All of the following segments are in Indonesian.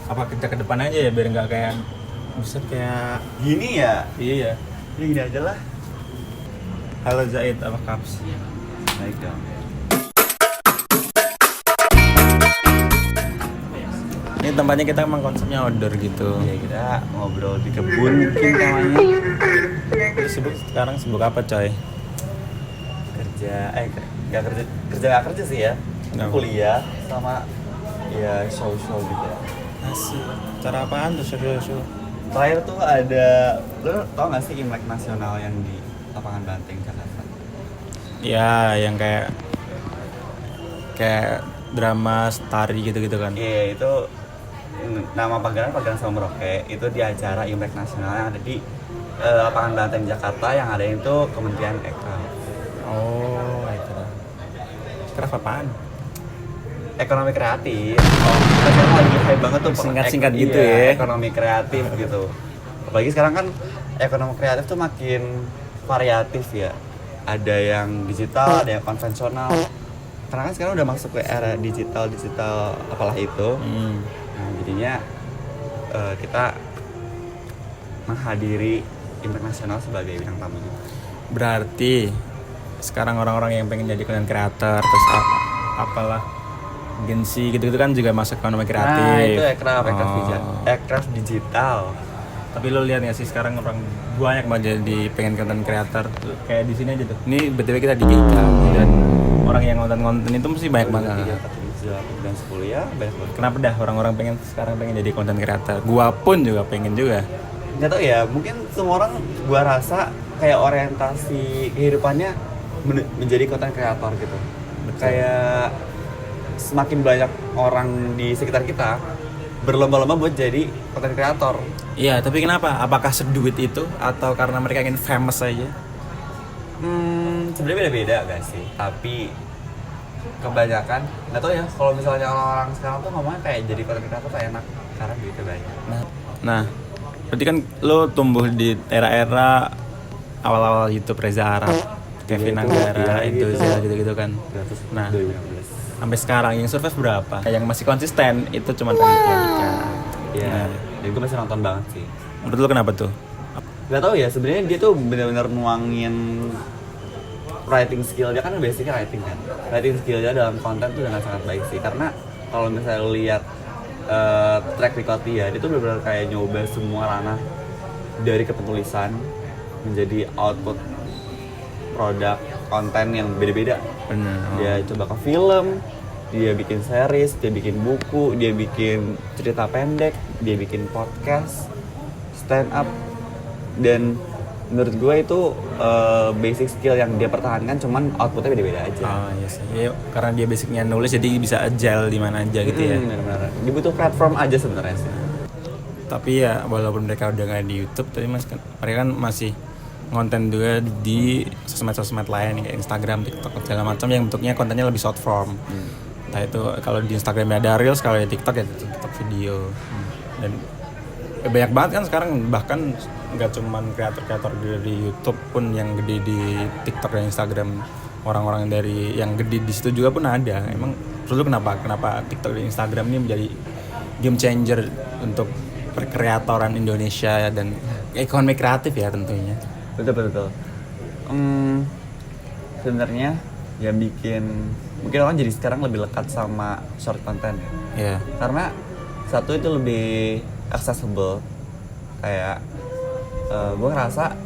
Apa kita ke depan aja ya biar nggak kayak buset kayak Gini ya? iya. Ya gini aja lah. Halo Zaid, apa kaps? Baik dong. Ini tempatnya kita emang konsepnya outdoor gitu. Ya kita ngobrol di kebun mungkin temanya. Terus sekarang sibuk apa coy? Kerja, gak kerja sih ya. Kenapa? Kuliah sama ya show-show gitu ya. Asik. Cara apaan tuh show? Terakhir tuh ada, lo tau gak sih Imlek Nasional yang di lapangan Banteng Jakarta? Ya, yang kayak drama Starry gitu-gitu kan. Iya, itu nama pagelaran sama Merauke. Itu di acara Imlek Nasional yang ada di lapangan Banteng Jakarta, yang ada itu Kementerian Ekraf. Oh, itu. Craft apaan? Ekonomi kreatif. Kita sekarang lagi hype banget tuh Singkat-singkat gitu ya. Ekonomi kreatif gitu. Apalagi sekarang kan ekonomi kreatif tuh makin variatif ya. Ada yang digital, ada yang konvensional. Karena kan sekarang udah masuk ke era digital apalah itu. Nah, jadinya kita menghadiri internasional sebagai bintang tamu. Berarti sekarang orang-orang yang pengen jadi content creator terus apalah agensi gitu-gitu kan juga masuk ekonomi kreatif. Nah, itu Ekraf digital. Tapi lo lihat nggak sih sekarang orang banyak banget jadi pengen content creator. Kayak di sini aja tuh. Ini BTW kita di GIKA dan orang yang konten itu mesti banyak banget. 3, 4, 5, 6, 7, 8, 9, 10 ya, banyak banget. Kenapa dah orang-orang sekarang pengen jadi content creator? Gua pun juga pengen juga. Nggak tahu ya, mungkin semua orang gua rasa kayak orientasi kehidupannya menjadi content creator gitu. Betul. Kayak semakin banyak orang di sekitar kita berlomba-lomba buat jadi content creator. Iya, tapi kenapa? Apakah seduit itu atau karena mereka ingin famous aja? Sebenarnya beda-beda gak sih? Tapi kebanyakan, nggak tahu ya. Kalau misalnya orang-orang sekarang tuh ngomongnya kayak jadi content creator tuh enak karena duitnya banyak. Nah, berarti kan lo tumbuh di era-era awal-awal YouTube Reza Arab, Kevin Anggara, Indosiar gitu-gitu kan. Nah, 2016. sampai sekarang yang survive berapa? Yang masih konsisten itu cuma Raditya Dika. Iya, dan gue masih nonton banget sih. Menurut lo kenapa tuh? Gak tau ya, sebenarnya dia tuh benar-benar nuangin writing skill dia, kan basicnya writing kan. Writing skill dia dalam konten tuh dengan sangat baik sih, karena kalau misalnya lo lihat track record dia tuh benar-benar kayak nyoba semua ranah dari kepenulisan menjadi output produk konten yang beda-beda. Bener. Dia coba ke film, dia bikin series, dia bikin buku, dia bikin cerita pendek, dia bikin podcast, stand up, dan menurut gue itu basic skill yang dia pertahankan, cuman outputnya beda-beda aja. Oh iya sih, ya, karena dia basicnya nulis jadi bisa agile di mana aja gitu ya. Benar-benar. Dia butuh platform aja sebenarnya sih. Tapi ya walaupun mereka udah nggak di YouTube, tapi mereka kan masih konten juga di sosmed-sosmed lain kayak Instagram, TikTok segala macam yang bentuknya kontennya lebih short form. Entah itu kalau di Instagram ada Reels, kalau di TikTok ya TikTok video. Dan banyak banget kan sekarang, bahkan nggak cuman kreator-kreator dari YouTube pun yang gede di TikTok dan Instagram, orang-orang dari yang gede di situ juga pun ada. Emang menurut lu kenapa TikTok dan Instagram ini menjadi game changer untuk perkreatoran Indonesia dan ekonomi kreatif ya tentunya. Betul. Sebenarnya yang bikin mungkin orang jadi sekarang lebih lekat sama short content ya. Iya. Karena satu itu lebih accessible. Kayak gue ngerasa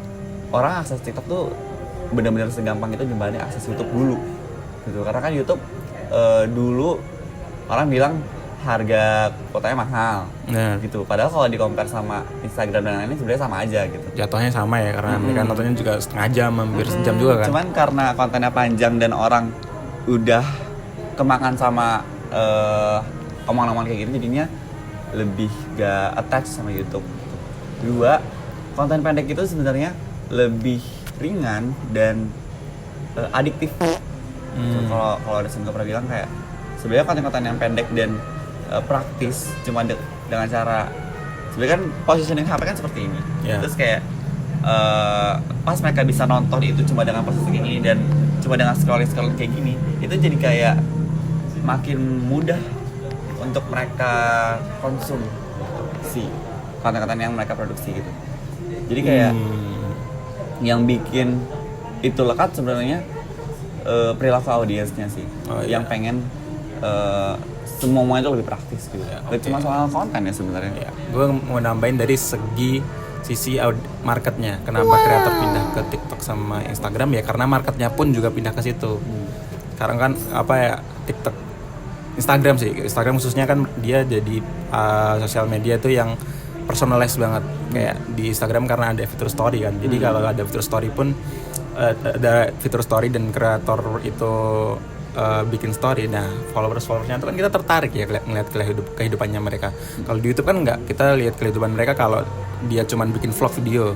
orang akses TikTok tuh benar-benar segampang itu dibanding akses YouTube dulu. Gitu. Karena kan YouTube dulu orang bilang harga kuotanya mahal. Nah, Gitu. Padahal kalau di-compare sama Instagram dan lain-lain sebenarnya sama aja gitu. jatuhnya sama ya karena mereka nontonnya juga setengah jam, hampir sejam juga kan. Cuman karena kontennya panjang dan orang udah kemakan sama omongan-omongan kayak gitu, jadinya lebih gak attach sama YouTube. Dua, konten pendek itu sebenarnya lebih ringan dan adiktif. Kalau ada yang pernah bilang kayak sebenarnya konten-konten yang pendek dan praktis cuma dengan cara sebenarnya kan positioning HP kan seperti ini. Terus kayak pas mereka bisa nonton itu cuma dengan posisi kayak gini dan cuma dengan scrolling kayak gini, itu jadi kayak makin mudah untuk mereka konsumsi konten-konten yang mereka produksi gitu. Jadi kayak yang bikin itu lekat sebenarnya perilaku audiensnya sih, yang pengen semuanya itu lebih praktis gitu. Gak cuma soal konten ya sebenarnya. Gue mau nambahin dari segi sisi marketnya. Kenapa kreator pindah ke TikTok sama Instagram ya karena marketnya pun juga pindah ke situ. Sekarang kan TikTok, Instagram sih. Instagram khususnya kan dia jadi sosial media tuh yang personalized banget. Kayak di Instagram karena ada fitur story kan. Jadi kalau ada fitur story pun ada fitur story dan kreator itu bikin story, nah followersnya itu kan kita tertarik ya ngeliat kehidupannya mereka. Kalau di YouTube kan enggak, kita lihat kehidupan mereka kalau dia cuman bikin vlog video.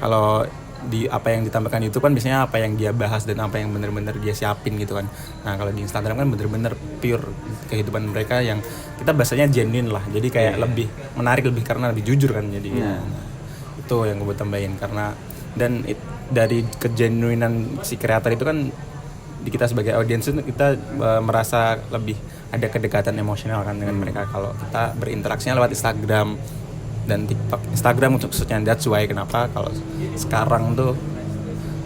Kalau di apa yang ditampilkan YouTube kan biasanya apa yang dia bahas dan apa yang benar-benar dia siapin gitu kan. Nah kalau di Instagram kan benar-benar pure kehidupan mereka yang kita bahasanya genuine lah. Jadi kayak lebih menarik, lebih karena lebih jujur kan jadinya. Nah, itu yang gue tambahin karena dan dari kegenuinan si kreator itu kan di kita sebagai audiens itu kita merasa lebih ada kedekatan emosional kan dengan mereka kalau kita berinteraksinya lewat Instagram dan TikTok. Instagram untuk khususnya, that's why kenapa kalau sekarang tuh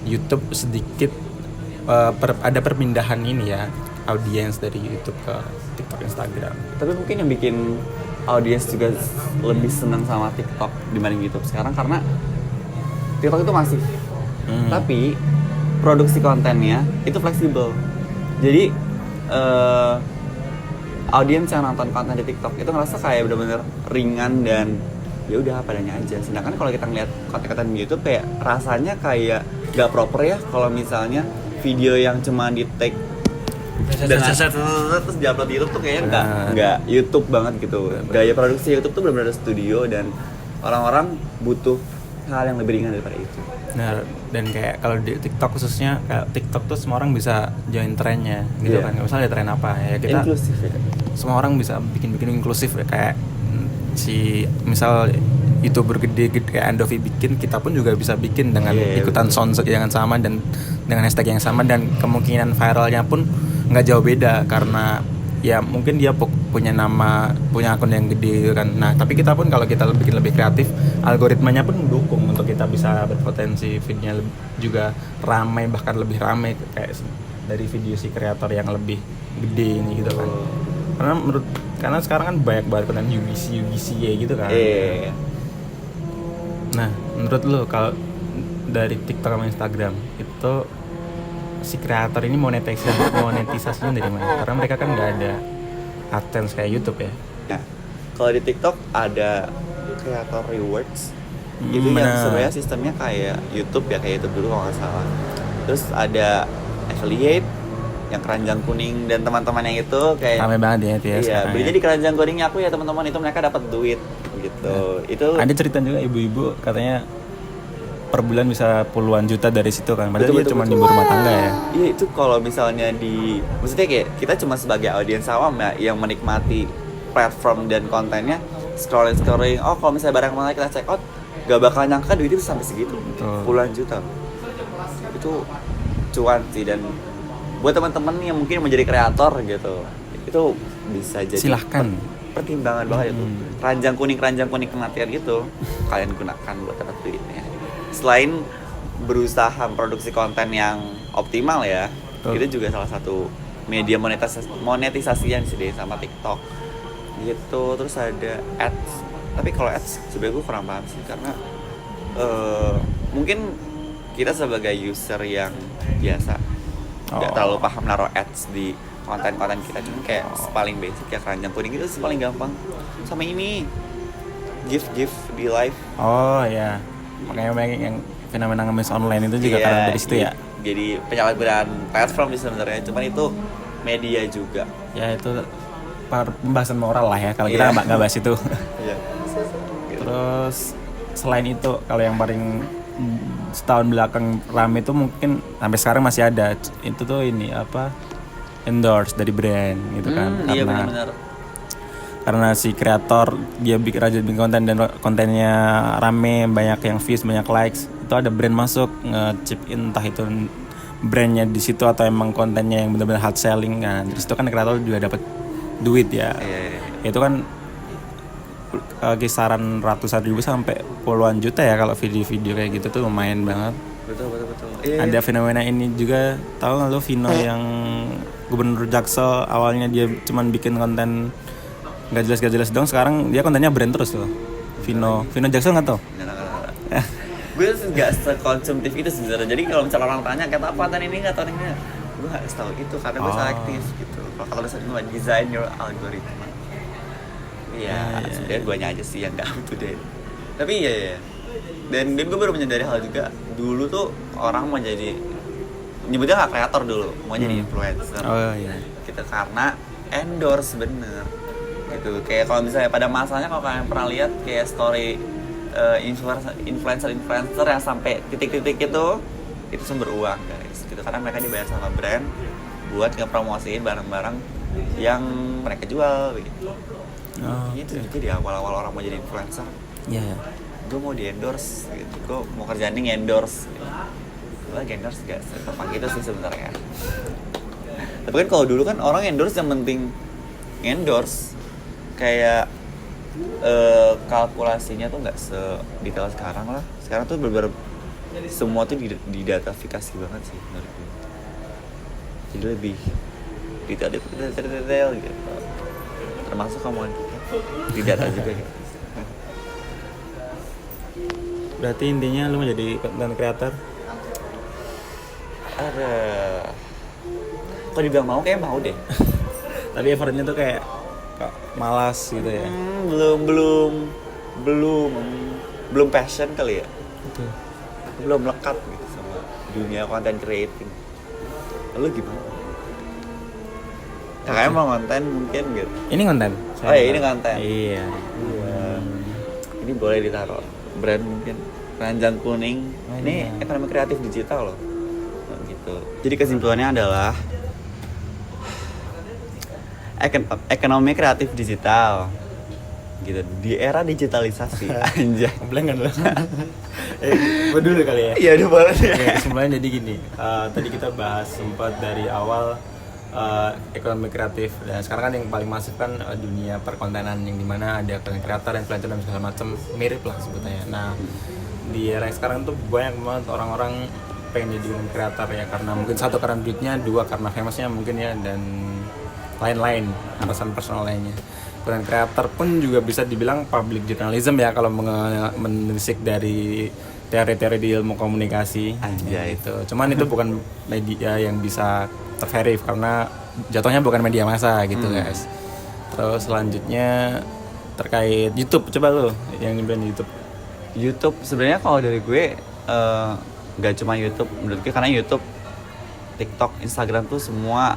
YouTube sedikit ada perpindahan ini ya audiens dari YouTube ke TikTok, Instagram. Tapi mungkin yang bikin audiens juga lebih senang sama TikTok dibanding YouTube sekarang karena TikTok itu masif. Tapi produksi kontennya itu fleksibel. Jadi audiens yang nonton konten di TikTok itu ngerasa kayak benar-benar ringan dan ya udah padanya aja. Sedangkan kalau kita ngeliat konten-konten di YouTube kayak rasanya kayak gak proper ya kalau misalnya video yang cuma di take dan terus diupload di YouTube tuh kayaknya nggak YouTube banget gitu. Gaya produksi YouTube tuh benar-benar studio dan orang-orang butuh hal yang lebih ringan daripada itu. Nah, dan kayak kalau di TikTok khususnya, kayak TikTok tuh semua orang bisa join trennya gitu kan. Misalnya ada tren apa ya kita inklusif ya. Semua orang bisa bikin inklusif ya. Kayak si misal YouTuber gede kayak Andovi bikin, kita pun juga bisa bikin dengan ikutan sound yang sama dan dengan hashtag yang sama dan kemungkinan viralnya pun nggak jauh beda karena ya mungkin dia punya nama, punya akun yang gede kan. Nah tapi kita pun kalau kita bikin lebih kreatif, algoritmanya pun mendukung untuk kita bisa berpotensi videonya juga ramai, bahkan lebih ramai kayak dari video si kreator yang lebih gede ini gitu kan. Karena sekarang kan banyak banget konten UGC ya gitu kan. Nah menurut lo kalau dari TikTok sama Instagram itu si kreator ini monetisasinya dari mana? Karena mereka kan nggak ada AdSense kayak YouTube ya. Nah, kalau di TikTok ada creator rewards, itu yang sebenarnya sistemnya kayak YouTube ya, kayak YouTube dulu kalau nggak salah. Terus ada affiliate yang keranjang kuning dan teman-temannya itu kayak ramai banget ya itu ya. Iya, belinya di keranjang kuningnya aku ya teman-teman, itu mereka dapat duit gitu. Nah, itu ada cerita juga ibu-ibu katanya per bulan bisa puluhan juta dari situ kan, padahal dia cuma di rumah tangga ya. Iya itu kalau misalnya maksudnya kayak kita cuma sebagai audiens awam ya yang menikmati platform dan kontennya, scrolling, oh kalau misalnya barang mana kita check out, gak bakal nyangka duitnya bisa sampai segitu. Betul. Puluhan juta. Itu cuan sih, dan buat teman-teman yang mungkin menjadi kreator gitu, itu bisa jadi silahkan pertimbangan banget itu. Keranjang kuning kematian gitu kalian gunakan buat dapat duitnya. Selain berusaha memproduksi konten yang optimal ya, itu juga salah satu media monetisasi yang disediain sama TikTok gitu. Terus ada ads, tapi kalau ads sebenarnya gue kurang paham sih karena mungkin kita sebagai user yang biasa nggak terlalu paham naruh ads di konten-konten kita, cuma kayak paling basic ya keranjang kuning itu paling gampang. Sama ini gift di live. Oh ya, makanya banyak yang fenomena ngemis online itu juga karena dari situ ya. Jadi penyalahgunaan platform sebenarnya, cuman itu media juga. Ya itu pembahasan moral lah ya kalau kita nggak bahas itu. Terus selain itu kalau yang paling setahun belakang rame itu mungkin sampai sekarang masih ada itu tuh ini apa, endorse dari brand gitu kan. Iya benar-benar. Karena si kreator dia rajin bikin konten dan kontennya rame, banyak yang views, banyak likes, itu ada brand masuk nge-chip in, entah itu brandnya di situ atau emang kontennya yang benar-benar hard selling kan. Terus itu kan kreator juga dapat duit ya. Iya. Itu kan kisaran ratusan ribu sampai puluhan juta ya kalau video-video kayak gitu tuh lumayan banget. Betul. Iya. Ada fenomena ini juga, tahu nggak lo Vino yang gubernur Jaksel, awalnya dia cuman bikin konten nggak jelas dong, sekarang dia kontennya brand terus loh. Vino Jaksel nggak tau? Nggak. Gue nggak sekonsumtif itu sebenarnya. Jadi kalau misalnya orang tanya kata apa konten ini nggak tahu ini, gue nggak tahu itu karena gue selektif gitu. Kalau misalnya gue design your algorithm, iya sebenarnya guanya aja sih yang nggak up to date. Tapi iya. Dan gue baru menyadari hal juga, dulu tuh orang mau jadi, nyebutnya nggak kreator dulu, mau jadi influencer. Oh iya. Gitu karena endorse bener. Gitu kayak kalau misalnya pada masanya kalau kalian pernah lihat kayak story influencer yang sampai titik-titik itu sumber uang guys. Gitu karena mereka dibayar sama brand buat ngepromosiin barang-barang yang mereka jual begitu. Itu juga di awal-awal orang mau jadi influencer. Iya. Gue mau di endorse gitu, gue mau kerjaan ini endorse gitu. Gue lagi endorse gak segampang gitu sih sebenarnya. Tapi kan kalau dulu kan orang endorse yang penting endorse, kayak kalkulasinya tuh nggak sedetail sekarang lah. Sekarang tuh bener-bener semua tuh didatafikasi banget sih menurut gue. Jadi lebih detail gitu. Termasuk kamu di data juga gitu. Berarti intinya lu mau jadi content creator? Kok dibilang mau, kayak mau deh. Tapi effortnya tuh kayak malas gitu ya? Belum passion kali ya. Betul. Belum lekat gitu sama dunia content creating. Lalu gimana? Kakaknya mau konten mungkin gitu. Ini konten? Ini konten. Iya. Ini boleh ditaruh brand mungkin Ranjang Kuning. Ini ekonomi kreatif digital loh. Gitu. Jadi kesimpulannya adalah ekonomi kreatif digital gitu di era digitalisasi. Anjay. Blank kan lo? Gue dulu kali ya? Iya udah boleh ya. Kesimpulannya jadi gini, tadi kita bahas sempat dari awal ekonomi kreatif, dan sekarang kan yang paling masif kan dunia perkontenan yang dimana ada content creator, influencer dan segala macam, mirip lah sebetulnya. Nah di era yang sekarang tuh banyak banget orang-orang pengen jadi content creator ya, karena mungkin satu karena duitnya, dua karena famousnya mungkin ya, dan lain-lain alasan personal lainnya. Content creator pun juga bisa dibilang public journalism ya kalau menelisik dari teori-teori di ilmu komunikasi. Anjay itu. Cuman itu bukan media yang bisa terverif karena jatuhnya bukan media massa gitu guys. Terus selanjutnya terkait YouTube, coba lo yang nyimpen YouTube sebenarnya kalau dari gue gak cuma YouTube menurut gue, karena YouTube, TikTok, Instagram tuh semua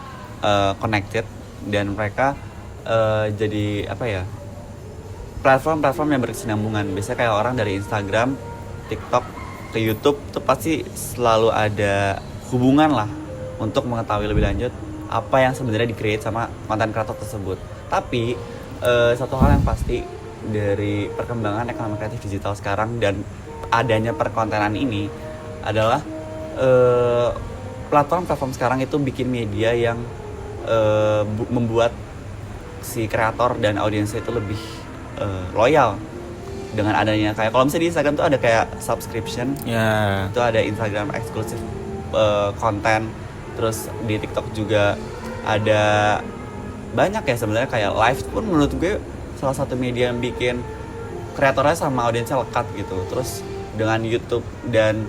connected dan mereka jadi apa ya, platform yang berkesinambungan. Biasanya kayak orang dari Instagram, TikTok ke YouTube tuh pasti selalu ada hubungan lah untuk mengetahui lebih lanjut apa yang sebenarnya di-create sama konten kreator tersebut. Tapi satu hal yang pasti dari perkembangan ekonomi kreatif digital sekarang dan adanya perkontenan ini adalah platform sekarang itu bikin media yang membuat si kreator dan audiensnya itu lebih loyal dengan adanya kayak kalau misalnya di Instagram tuh ada kayak subscription, itu ada Instagram eksklusif konten. Terus di TikTok juga ada banyak ya sebenarnya, kayak live pun menurut gue salah satu media yang bikin kreatornya sama audiensnya lekat gitu. Terus dengan YouTube dan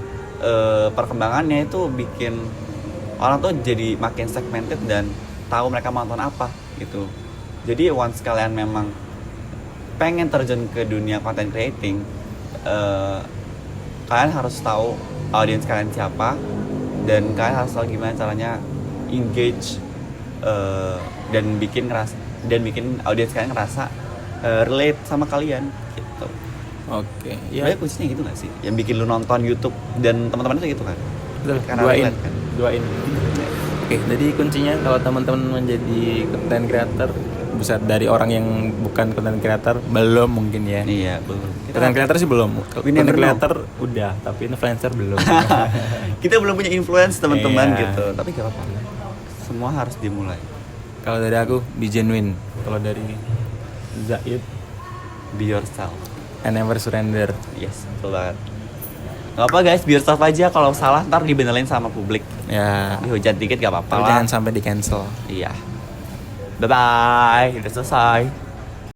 perkembangannya itu bikin orang tuh jadi makin segmented dan tahu mereka mau nonton apa gitu. Jadi once kalian memang pengen terjun ke dunia content creating, kalian harus tahu audiens kalian siapa, dan kalian harus tahu gimana caranya engage dan bikin audiens kalian ngerasa relate sama kalian gitu. Oke. Ya. Banyak kuncinya gitu nggak sih? Yang bikin lu nonton YouTube dan teman-teman itu gitu kan? Betul. Karena Duain. Oke. Jadi kuncinya kalau teman-teman menjadi content creator, bisa dari orang yang bukan content creator belum mungkin ya. Iya belum. Content creator sih belum. Content creator udah, tapi influencer belum. Kita belum punya influence teman-teman gitu. Tapi gak apa-apa. Semua harus dimulai. Kalau dari aku, be genuine. Kalau dari Zaid, Be yourself. and never surrender. Yes, betul banget. Gak apa guys, be yourself aja. Kalau salah ntar dibenerin sama publik. Ya, Dihujat dikit gak apa-apa tapi lah. jangan sampai di cancel. Iya. Bye-bye, udah selesai.